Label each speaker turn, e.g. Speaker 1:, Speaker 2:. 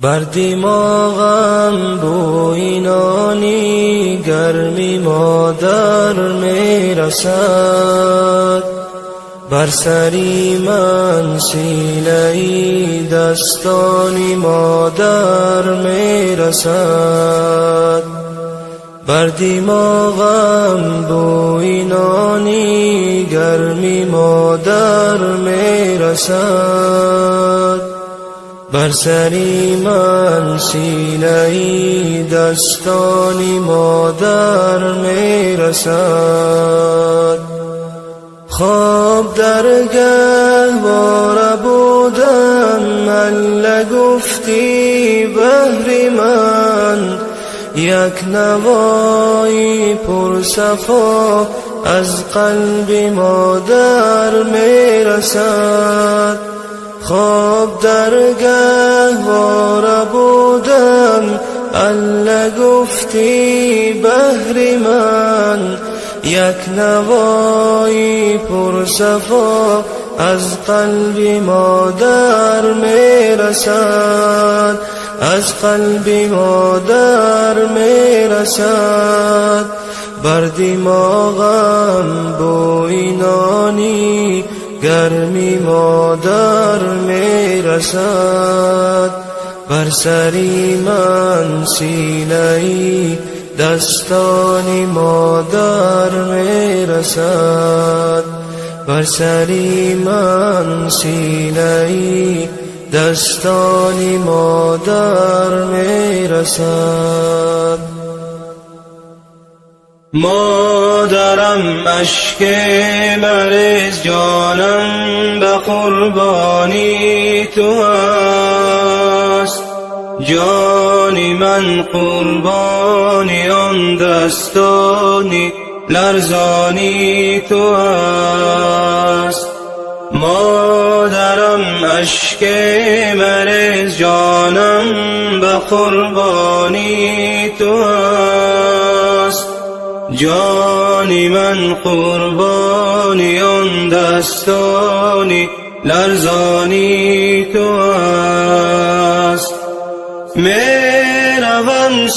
Speaker 1: بر دماغم بوی نانی گرمی مادر میرسد، بر سری من سینه‌ای دستانی مادر میرسد. بر دماغم بوی نانی گرمی مادر میرسد، بر سری من سینه‌ای دستانی مادر میرسد. خواب در گهواره بودم الا گفتی بهر من، یک نوایی پر صفا از قلب مادر میرسد. خواب در گهواره بودم الا گفتی بهر من، یک نوایی پر صفا از قلب مادر میرسد، از قلب مادر میرسد. بر دماغم بوی نانی گرمی مادر میرسد، بر سری من سینه‌ای دستانی مادر میرسد، بر سری من سینه‌ای دستانی مادر میرسد. مادرم اشک مریض جانم به قربانی تو است، جانی من قربانی آن دستانی لرزانی تو است. مادرم اشک مریض جانم به قربانی تو است، جانی من قربانی آن دستانی لرزانی تو است. میروم